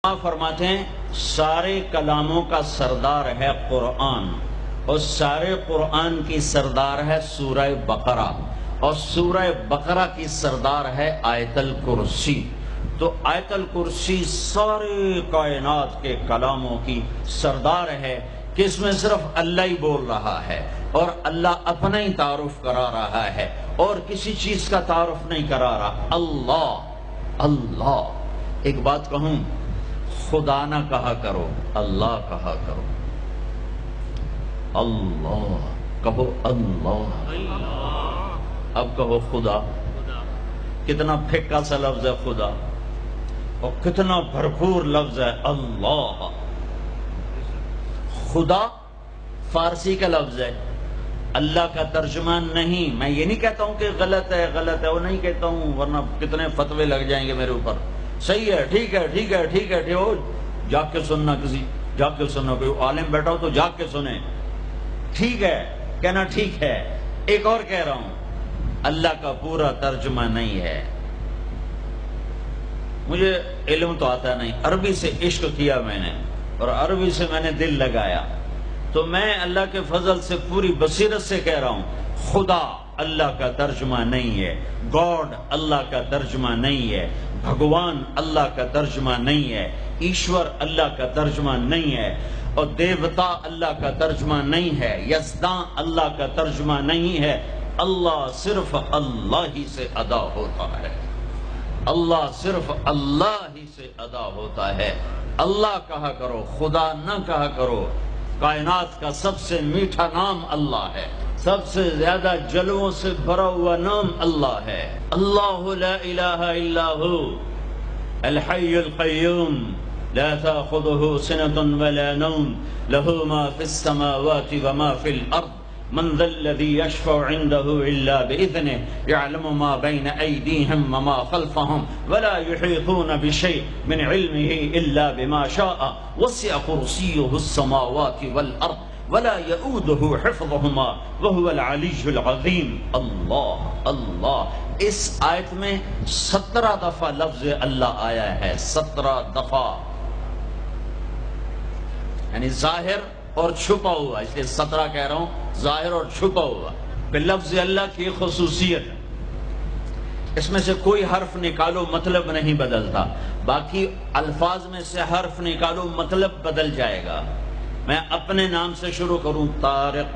فرماتے ہیں سارے کلاموں کا سردار ہے قرآن، اور سارے قرآن کی سردار ہے سورہ بقرہ، اور سورہ بقرہ کی سردار ہے آیت الکرسی۔ تو آیت الکرسی سارے کائنات کے کلاموں کی سردار ہے کہ اس میں صرف اللہ ہی بول رہا ہے، اور اللہ اپنا ہی تعارف کرا رہا ہے، اور کسی چیز کا تعارف نہیں کرا رہا۔ اللہ ایک بات کہوں، خدا نہ کہا کرو، اللہ کہا کرو۔ اللہ کہو، اللہ۔ اب کہو خدا، کتنا پھیکا سا لفظ ہے خدا، اور کتنا بھرپور لفظ ہے اللہ۔ خدا فارسی کا لفظ ہے، اللہ کا ترجمہ نہیں۔ میں یہ نہیں کہتا ہوں کہ غلط ہے، وہ نہیں کہتا ہوں، ورنہ کتنے فتوے لگ جائیں گے میرے اوپر۔ صحیح ہے، ٹھیک ہے، ٹھیک ہے، ٹھیک ہے، ٹھیک ہو، جاگ کے سننا، کسی جاگ کے سننا، کوئی عالم بیٹھا ہو تو جاگ کے سنے۔ ٹھیک ہے کہنا، ٹھیک ہے۔ ایک اور کہہ رہا ہوں، اللہ کا پورا ترجمہ نہیں ہے۔ مجھے علم تو آتا نہیں، عربی سے عشق کیا میں نے، اور عربی سے میں نے دل لگایا، تو میں اللہ کے فضل سے پوری بصیرت سے کہہ رہا ہوں، خدا اللہ کا ترجمہ نہیں ہے، گاڈ اللہ کا ترجمہ نہیں ہے، بھگوان اللہ کا ترجمہ نہیں ہے، ایشور اللہ کا ترجمہ نہیں ہے، اور دیوتا اللہ کا ترجمہ نہیں ہے، یزداں اللہ کا ترجمہ نہیں ہے۔ اللہ صرف اللہ ہی سے ادا ہوتا ہے، اللہ صرف اللہ ہی سے ادا ہوتا ہے۔ اللہ کہا کرو، خدا نہ کہا کرو۔ کائنات کا سب سے میٹھا نام اللہ ہے، سب سے زیادہ جلووں سے بھرا ہوا نام اللہ ہے۔ اللہ لا الہ الا ہو الحی القیوم لا تأخذه سنة ولا نوم له ما في السماوات وما في الأرض من ذا الذي يشفع عنده إلا بإذنه يعلم ما بين أيديهم وما خلفهم ولا يحيطون بشيء من علمه إلا بما شاء وسع كرسيه السماوات والأرض ولا يؤوده حفظهما وهو العلي العظيم۔ اللہ اس آیت میں 17 دفعہ لفظ اللہ آیا ہے، 17 دفعہ، یعنی ظاہر اور چھپا ہوا، اس لیے 17 کہہ رہا ہوں، ظاہر اور چھپا ہوا۔ پھر لفظ اللہ کی خصوصیت ہے، اس میں سے کوئی حرف نکالو مطلب نہیں بدلتا، باقی الفاظ میں سے حرف نکالو مطلب بدل جائے گا۔ میں اپنے نام سے شروع کروں، طارق،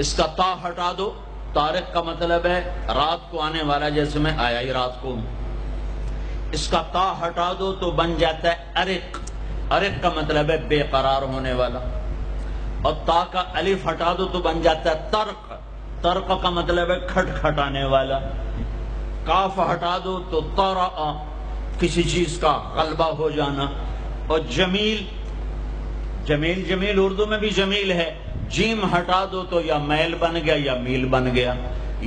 اس کا تا ہٹا دو، طارق کا مطلب ہے رات کو آنے والا، جیسے میں آیا ہی رات کو ہوں۔ اس کا تا ہٹا دو تو بن جاتا ہے ارق، ارق کا مطلب ہے بے قرار ہونے والا، اور تا کا الف ہٹا دو تو بن جاتا ہے طرق، طرق کا مطلب ہے کھٹکھٹانے والا۔ کاف ہٹا دو تو طرأ، کسی چیز کا غلبہ ہو جانا۔ اور جمیل، جمیل جمیل اردو میں بھی جمیل ہے، جیم ہٹا دو تو یا میل بن گیا یا میل بن گیا،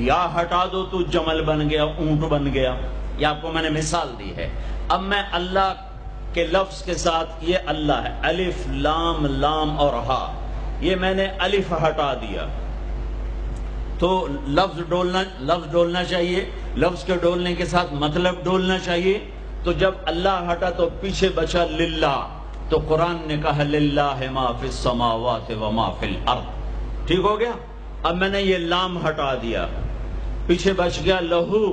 یا ہٹا دو تو جمل بن گیا، اونٹ بن گیا۔ یہ آپ کو میں نے مثال دی ہے۔ اب میں اللہ کے لفظ کے ساتھ، یہ اللہ ہے، الف لام لام اور ہا، یہ میں نے الف ہٹا دیا تو لفظ ڈولنا چاہیے، لفظ کے ڈولنے کے ساتھ مطلب ڈولنا چاہیے۔ تو جب اللہ ہٹا تو پیچھے بچا للہ، تو قرآن نے کہا للہ ما فی السماوات وما فی الارض، ٹھیک ہو گیا۔ اب میں نے یہ لام ہٹا دیا، پیچھے بچ گیا لہو،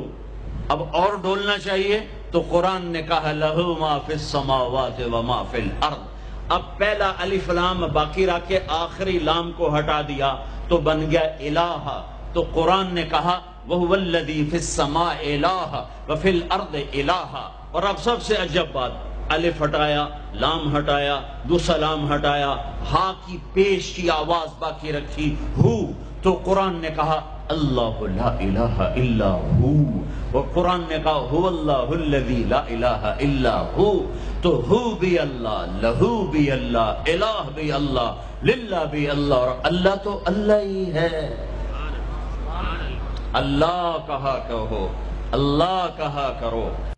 اب اور ڈولنا چاہیے، تو قرآن نے کہا لہو ما فی السماوات وما فی الارض۔ اب پہلا الف لام باقی رکھ کے آخری لام کو ہٹا دیا تو بن گیا الہ، تو قرآن نے کہا وَهُوَ الَّذِي فِي السَّمَاءِ إِلَٰهٌ وَفِي الْأَرْضِ إِلَٰهٌ۔ اور اب سب سے عجب بات، الف ہٹایا، لام ہٹایا، دوسرا لام ہٹایا، ہا کی پیش کی آواز باقی رکھی، ہو، تو قرآن نے کہا اللہ لا الہ الا ہو، اور قرآن نے کہا هو اللہ الذی لا الہ الا ہو۔ تو ہو بھی اللہ، لہو بھی اللہ، الہ بھی اللہ، للہ بھی اللہ، اور اللہ تو اللہ ہی ہے۔ اللہ کہا کہو، اللہ کہا کرو۔